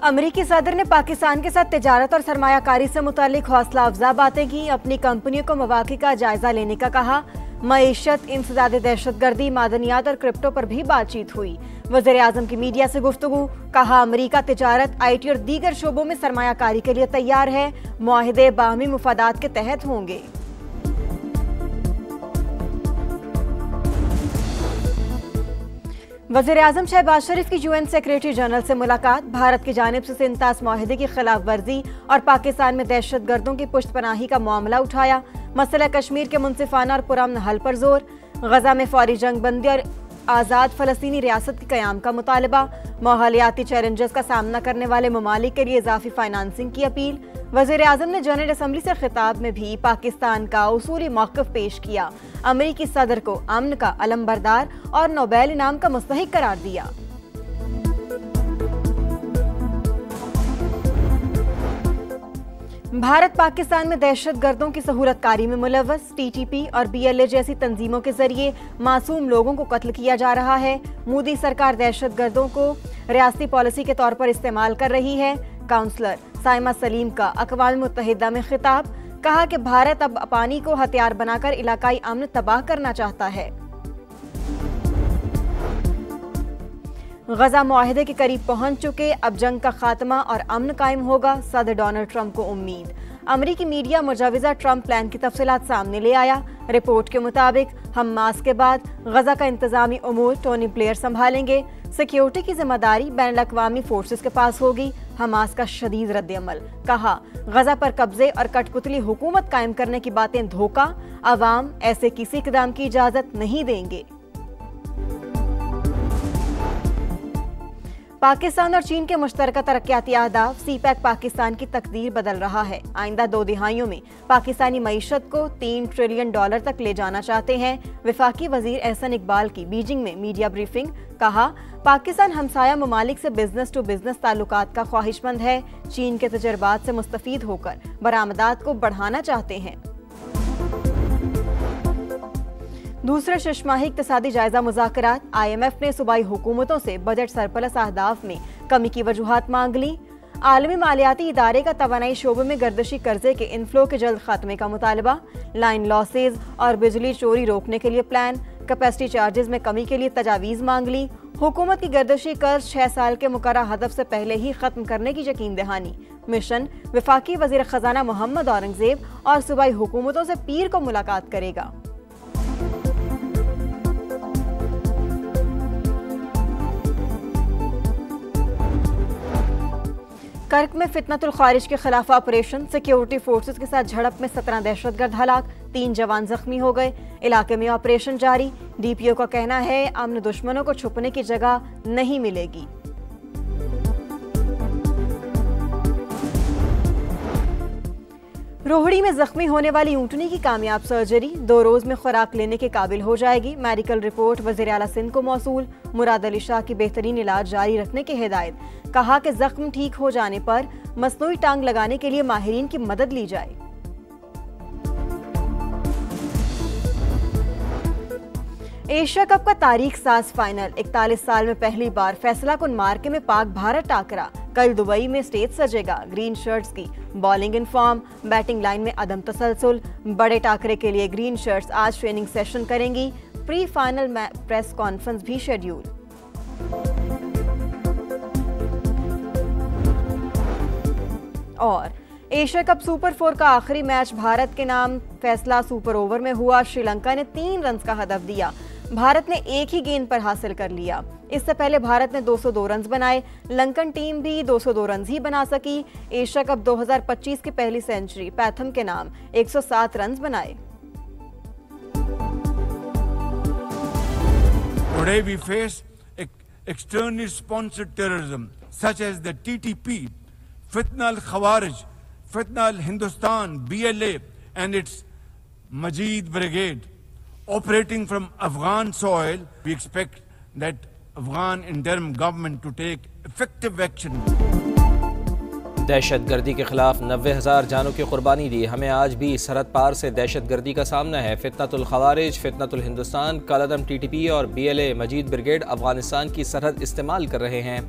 अमेरिकी सदर ने पाकिस्तान के साथ तिजारत और सरमायाकारी से मुतालिक हौसला अफजा बातें की। अपनी कंपनियों को मौक़े का जायजा लेने का कहा। मईशत, इंसदाद दहशतगर्दी, मादनियात और क्रिप्टो पर भी बातचीत हुई। वज़ीर-ए-आज़म की मीडिया से गुफ्तगू, कहा अमेरिका तिजारत, IT और दीगर शोबों में सरमायाकारी के लिए तैयार है। मुआहिदे बाहमी मुफादात के तहत होंगे। वज़ीर-ए-आज़म शहबाज शरीफ की UN सेक्रेटरी जनरल से मुलाकात। भारत की जानिब से सिंतास मुआहिदे की खिलाफ वर्जी और पाकिस्तान में दहशत गर्दों की पुष्टपनाही का मामला उठाया। मसला कश्मीर के मुनसिफाना और पुरअमन हल पर जोर। गजा में फौरी जंग बंदी और आज़ाद फ़लस्तीनी रियासत के क़याम का मुतालबा। माहौलियाती चैलेंजेस का सामना करने वाले ममालिक के लिए इजाफी फाइनेंसिंग की अपील। वज़ीर-ए-आज़म ने जनरल असम्बली से खिताब में भी पाकिस्तान का उसूली मौक़िफ़ पेश किया। अमेरिकी सदर को अमन का अलमबरदार और नोबेल इनाम का मुस्तहिक करार दिया। भारत पाकिस्तान में दहशत गर्दों की सहूलतकारी में मुलव्वस। TTP और BLA जैसी तंजीमों के जरिए मासूम लोगों को कत्ल किया जा रहा है। मोदी सरकार दहशत गर्दों को रियासती पॉलिसी के तौर पर इस्तेमाल कर रही है। काउंसलर साइमा सलीम का अक़वाम मुत्तहिदा में खिताब, कहा कि भारत अब पानी को हथियार बनाकर इलाकाई अमन तबाह करना चाहता है। गजा मुआहिदे के करीब पहुंच चुके, अब जंग का खात्मा और अमन कायम होगा, सदर डोनाल्ड ट्रंप को उम्मीद। अमरीकी मीडिया मुजवज़ा ट्रंप प्लान की तफसीलात सामने ले आया। रिपोर्ट के मुताबिक हमास के बाद गजा का इंतजामी उमूर टोनी ब्लेयर संभालेंगे। सिक्योरिटी की जिम्मेदारी बैनुल-अक़वामी फोर्सेस के पास होगी। हमास का शदीद रद्द-ए-अमल, कहा गजा पर कब्जे और कठपुतली हुकूमत कायम करने की बातें धोखा, अवाम ऐसे किसी इक़दाम की इजाज़त नहीं देंगे। पाकिस्तान और चीन के मुश्तरका तरक्याती अहदाफ। CPEC पाकिस्तान की तकदीर बदल रहा है। आइंदा 2 दिहाइयों में पाकिस्तानी मईशत को $3 ट्रिलियन तक ले जाना चाहते हैं। वफाकी वजीर एहसन इकबाल की बीजिंग में मीडिया ब्रीफिंग, कहा पाकिस्तान हमसाया ममालिक से बिजनेस टू बिजनेस ताल्लुकात का ख्वाहिशमंद है। चीन के तजर्बात से मुस्तफीद होकर बरामदात को बढ़ाना चाहते हैं। दूसरे शशमाही इक़्तिसादी जायजा मुज़ाकरात। IMF ने सूबाई हुकूमतों से बजट सरप्लस अहदाफ में कमी की वजूहात मांग ली। आलमी मालियाती इदारे का तवानाई शोबे में गर्दिशी कर्जे के इनफ्लो के जल्द खात्मे का मुतालबा। लाइन लॉसेज और बिजली चोरी रोकने के लिए प्लान। कैपेसिटी चार्जेस में कमी के लिए तजावीज़ मांग ली। हुकूमत की गर्दिशी कर्ज 6 साल के मुकर्रर हदफ से पहले ही खत्म करने की यकीन दहानी। मिशन वफाकी वज़ीर ख़ज़ाना मोहम्मद औरंगज़ेब और सूबाई हुकूमतों से पीर को मुलाकात करेगा। कर्क में फितनतुल खारिज के खिलाफ ऑपरेशन। सिक्योरिटी फोर्सेस के साथ झड़प में 17 दहशतगर्द हलाक, 3 जवान जख्मी हो गए। इलाके में ऑपरेशन जारी। DPO का कहना है अमन दुश्मनों को छुपने की जगह नहीं मिलेगी। रोहड़ी में जख्मी होने वाली ऊँटनी की कामयाब सर्जरी। 2 रोज में खुराक लेने के काबिल हो जाएगी। मेडिकल रिपोर्ट वज़ीर आला सिंध को मौसूल। मुराद अली शाह की बेहतरीन इलाज जारी रखने की हिदायत, कहा कि जख्म ठीक हो जाने पर मसनूई टांग लगाने के लिए माहिरीन की मदद ली जाए। एशिया कप का तारीख साज फाइनल। 41 साल में पहली बार फैसला कुन मार्के में पाक भारत टाकरा। कल दुबई में स्टेज सजेगा। ग्रीन शर्ट्स की bowling in form, batting line में अदम तसलसल। बड़े टाकरे के लिए ग्रीन शर्ट्स आज ट्रेनिंग सेशन करेंगी। प्री फाइनल प्रेस कॉन्फ्रेंस भी शेड्यूल। और एशिया कप सुपर 4 का आखिरी मैच भारत के नाम फैसला सुपर ओवर में हुआ। श्रीलंका ने 3 रन का हदफ दिया। भारत ने एक ही गेंद पर हासिल कर लिया। इससे पहले भारत ने 202 रन बनाए। लंकन टीम भी 202 रन ही बना सकी। एशिया कप 2025 की पहली सेंचुरी पैथम के नाम 107 रन बनाए। Today we face externally sponsored terrorism such as the TTP, Fitna al-Khawarij, Fitna al-Hindustan, BLA and its Majid Brigade. Operating from Afghan soil, we expect that Afghan interim government to take effective action. दहशत गर्दी के खिलाफ 90,000 जानों की कुर्बानी दी। हमें आज भी सरहद पार से दहशत गर्दी का सामना है। फितनतुल खवारिज, फितनतुल हिंदुस्तान, कालादम TTP और BLA मजीद ब्रिगेड अफगानिस्तान की सरहद इस्तेमाल कर रहे हैं।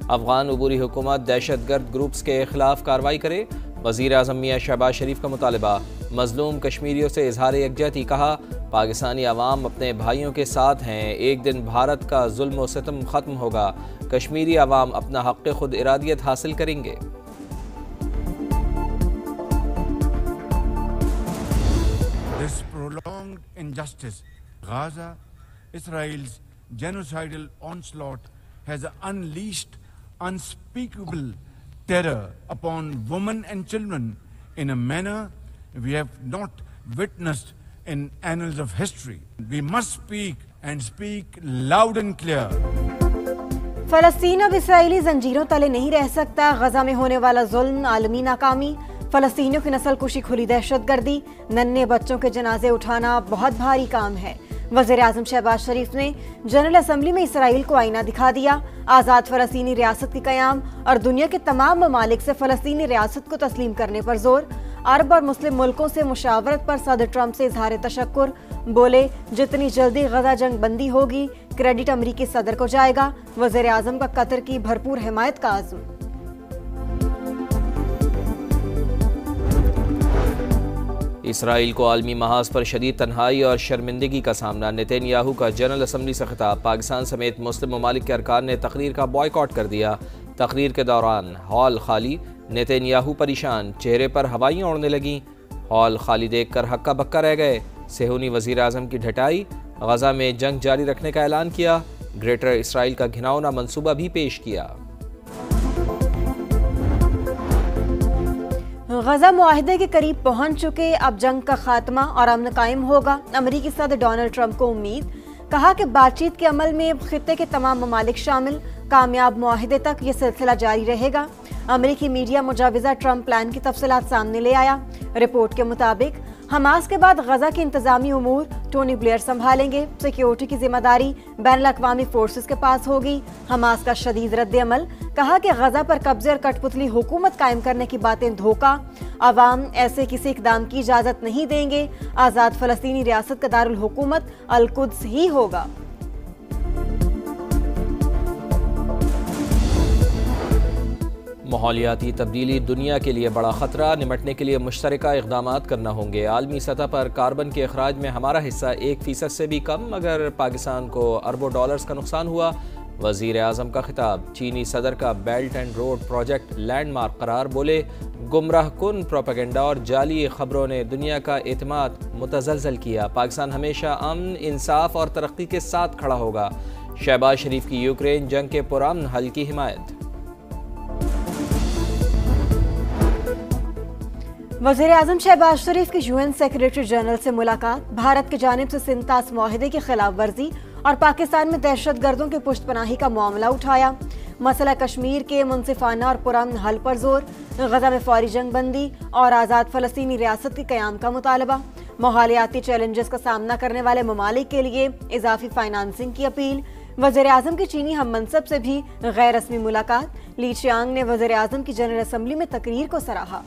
अफगान अबूरी हुकूमत दहशत गर्द ग्रुप्स के खिलाफ कार्रवाई करे। वज़ीर आज़म मियां शहबाज शरीफ का मुतालबा। मजलूम कश्मीरियों से इजहार यकजहती। कहा, पाकिस्तानी अवाम अपने भाइयों के साथ हैं। एक दिन भारत का जुल्म व सितम ख़त्म होगा। कश्मीरी अवाम अपना हक़ खुद इरादियत हासिल करेंगे। This prolonged injustice, Gaza, Israel's genocidal onslaught has unleashed unspeakable terror upon women and children in a manner we have not witnessed in annals of history. We must speak and speak loud and clear. फलस्तीन अब Israeli जंजीरों तले नहीं रह सकता। गजा में होने वाला जुल्म, आलमी नाकामी, फलस्तीनियों की नस्ल कुशी, खुली दहशत गर्दी, नन्हे बच्चों के जनाजे उठाना बहुत भारी काम है। वज़ीर आज़म शहबाज शरीफ ने जनरल असम्बली में इसराइल को आईना दिखा दिया। आज़ाद फ़लस्तीनी रियासत के क़याम और दुनिया के तमाम ममालिक से फ़लस्तीनी रियासत को तस्लीम करने पर जोर। अरब और मुस्लिम मुल्कों से मुशावरत पर सदर ट्रंप से इजहार तशक्कुर। बोले, जितनी जल्दी गजा जंग बंदी होगी क्रेडिट अमरीकी सदर को जाएगा। वज़ीर आज़म का कतर की भरपूर हिमायत का आज़म। इसराइल को आलमी महाज पर शदीद तन्हाई और शर्मिंदगी का सामना। नेतन्याहू का जनरल असम्बली से खिताब। पाकिस्तान समेत मुस्लिम ममालिक के अरकान ने तकरीर का बॉयकॉट कर दिया। तकरीर के दौरान हॉल खाली, नेतन्याहू परेशान, चेहरे पर हवाइयाँ उड़ने लगीं। हॉल खाली देखकर हक्का बक्का रह गए। सेहूनी वज़ीर आज़म की ढटाई। गजा में जंग जारी रखने का ऐलान किया। ग्रेटर इसराइल का घिनौना मंसूबा भी पेश किया। गजा मुआहदे के करीब पहुंच चुके, अब जंग का खात्मा और अमन कायम होगा। अमरीकी सदर डोनाल्ड ट्रंप को उम्मीद। कहा कि बातचीत के अमल में खित्ते के तमाम ममालिक शामिल। कामयाब मुआहदे तक ये सिलसिला जारी रहेगा। अमरीकी मीडिया मुजाविजा ट्रंप प्लान की तफसीलात सामने ले आया। रिपोर्ट के मुताबिक हमास के बाद गजा के इंतजामी उमूर टोनी ब्लेयर संभालेंगे। सिक्योरिटी की जिम्मेदारी बैनुल-अक़वामी फोर्सेस के पास होगी। हमास का शदीद रद्द अमल। कहा कि गजा पर कब्जे और कठपुतली हुकूमत कायम करने की बातें धोखा। अवाम ऐसे किसी इकदाम की इजाजत नहीं देंगे। आज़ाद फ़लस्तीनी रियासत का दारुल हुकूमत अल-कुद्स ही होगा। माहौलियाती तब्दीली दुनिया के लिए बड़ा ख़तरा। निमटने के लिए मुश्तरका इक़दामात करना होंगे। आलमी सतह पर कार्बन के अखराज में हमारा हिस्सा 1% से भी कम, मगर पाकिस्तान को अरबों डॉलर्स का नुकसान हुआ। वज़ीर आज़म का खिताब। चीनी सदर का belt and road project landmark करार। बोले, गुमराह कुन प्रोपेगेंडा और जाली खबरों ने दुनिया का एतमाद मुतज़लज़ल किया। पाकिस्तान हमेशा अमन, इंसाफ और तरक्की के साथ खड़ा होगा। शहबाज शरीफ की यूक्रेन जंग के पुरअमन हल की हिमायत। वज़ीर आज़म शहबाज शरीफ की UN सेक्रेटरी जनरल से मुलाकात। भारत की जानिब से सिंतास मुआहदे की खिलाफ वर्जी और पाकिस्तान में दहशत गर्दों की पुष्टपनाही का मामला उठाया। मसला कश्मीर के मुनसिफाना और पुरअमन हल पर जोर। गजा में फौरी जंग बंदी और आज़ाद फ़लस्तीनी रियासत के क़याम का मुतालबा। माहौलियाती चैलेंजेस का सामना करने वाले ममालिक के लिए इजाफी फाइनेंसिंग की अपील। वज़ीर आज़म की चीनी हम मनसब से भी गैर रस्मी मुलाकात। ली चियांग ने वज़ीर आज़म की जनरल असम्बली में तकरीर को सराहा।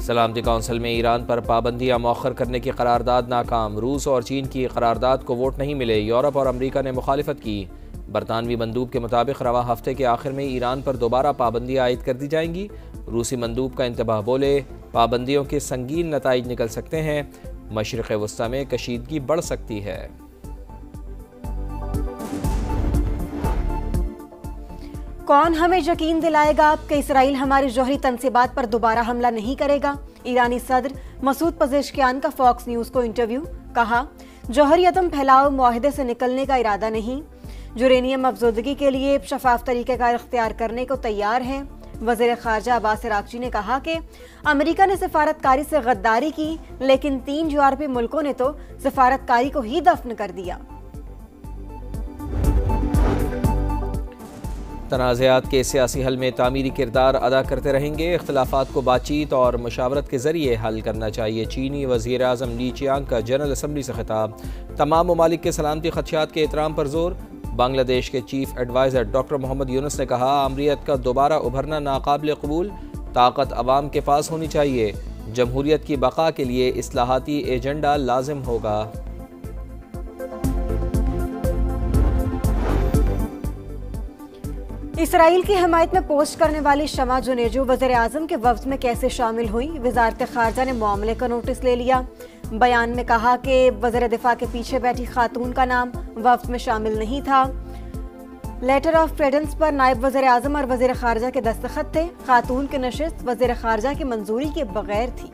सलामती कौंसिल में ईरान पर पाबंदियां मौखर करने की करारदाद नाकाम। रूस और चीन की करारदाद को वोट नहीं मिले। यूरोप और अमरीका ने मुखालिफत की। बरतानवी मंदूब के मुताबिक रवा हफ्ते के आखिर में ईरान पर दोबारा पाबंदियां आयद कर दी जाएंगी। रूसी मंदूब का इंतबाह। बोले, पाबंदियों के संगीन नताइज निकल सकते हैं। मशरिक़ वस्ता में कशीदगी बढ़ सकती है। कौन हमें यकीन दिलाएगा कि इसराइल हमारी जौहरी तनसीबात पर दोबारा हमला नहीं करेगा। ईरानी सदर मसूद पज़ेश्कियान का फॉक्स न्यूज़ को इंटरव्यू। कहा, जौहरी अदम फैलाव मुआहदे से निकलने का इरादा नहीं। यूरेनियम अफजोदगी के लिए शफाफ तरीक़ेकार इख्तियार करने को तैयार हैं। वज़ीर ख़ारजा अब्बास अराग़ची ने कहा कि अमेरिका ने सफारतकारी से गद्दारी की, लेकिन 3 यूरोपीय मुल्कों ने तो सफारतकारी को ही दफन कर दिया। तनाज़ात के सियासी हल में तामीरी किरदार अदा करते रहेंगे। इख्तिलाफात को बातचीत और मुशावरत के ज़रिए हल करना चाहिए। चीनी वज़ीर आज़म ली चियांग का जनरल असम्बली से खिताब। तमाम ममालिक के सलामती खदशात के एहतराम पर जोर। बांग्लादेश के chief adviser doctor Muhammad Yunus ने कहा, अमरीत का दोबारा उभरना नाकाबिल कबूल, ताकत अवाम के पास होनी चाहिए। जमहूरियत की बका के लिए इस्लाहाती एजेंडा लाजिम होगा। इसराइल की हिमायत में पोस्ट करने वाली शमा जुनेजू वज़ीर आज़म के वफ्द में कैसे शामिल हुई? वज़ारत ख़ारजा ने मामले का नोटिस ले लिया। बयान में कहा कि वज़ीर दिफा के पीछे बैठी खातून का नाम वफ्द में शामिल नहीं था। लेटर ऑफ क्रेडेंस पर नायब वज़ीर आज़म और वज़ीर ख़ारजा के दस्तखत थे। खातून की नशिस्त वज़ीर ख़ारजा की मंजूरी के बगैर थी।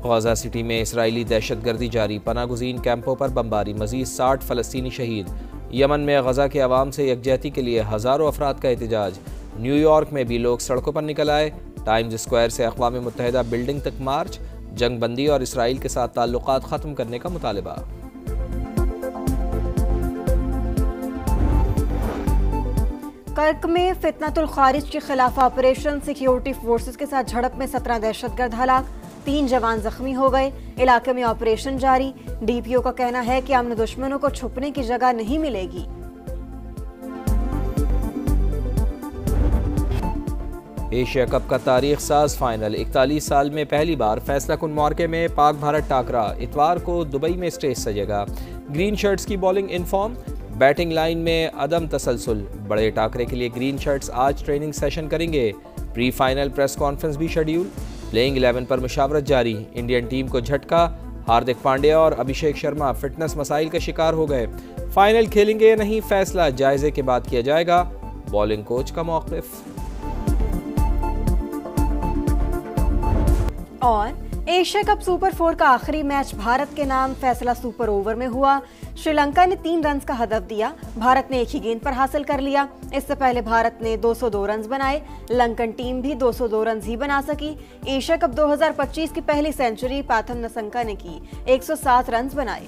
गजा सिटी में इसराइली दहशतगर्दी जारी, पनागुज़ीन कैंपों पर बमबारी, मज़ीद 60 फ़लस्तीनी शहीद। यमन में गजा के अवाम से यकजहती के लिए हज़ारों अफराद का एहतजाज। न्यूयॉर्क में भी लोग सड़कों पर निकल आए। टाइम्स स्क्वायर से अक़वाम मुत्तहिदा बिल्डिंग तक मार्च। जंग बंदी और इसराइल के साथ ताल्लुकात ख़त्म करने का मुतालबा। कर्क में फितनतुल खारिज के खिलाफ ऑपरेशन, सिक्योरिटी फोर्सेस के साथ झड़प में 17 दहशतगर्द हलाक, 3 जवान जख्मी हो गए। इलाके में ऑपरेशन जारी। डीपीओ का कहना है कि अमन दुश्मनों को छुपने की जगह नहीं मिलेगी। एशिया कप का तारीख साज फाइनल, 41 साल में पहली बार फैसला कुन मौके में पाक भारत टाकरा। इतवार को दुबई में स्टेज सजेगा। ग्रीन शर्ट्स की bowling in form, batting line में अदम तसलसल। बड़े टाकरे के लिए ग्रीन शर्ट्स आज ट्रेनिंग सेशन करेंगे। प्री फाइनल प्रेस कॉन्फ्रेंस भी शेड्यूल। प्लेइंग 11 पर मुशावरत जारी। इंडियन टीम को झटका, हार्दिक पांड्या और अभिषेक शर्मा फिटनेस मसाइल का शिकार हो गए। फाइनल खेलेंगे या नहीं, फैसला जायजे के बाद किया जाएगा। बॉलिंग कोच का मौक़िफ़। और एशिया कप सुपर 4 का आखिरी मैच भारत के नाम फैसला सुपर ओवर में हुआ। श्रीलंका ने 3 रन का हदफ दिया। भारत ने एक ही गेंद पर हासिल कर लिया। इससे पहले भारत ने 202 रन बनाए। लंकन टीम भी 202 रन ही बना सकी। एशिया कप 2025 की पहली सेंचुरी पाथम नसंका ने की, 107 रन बनाए।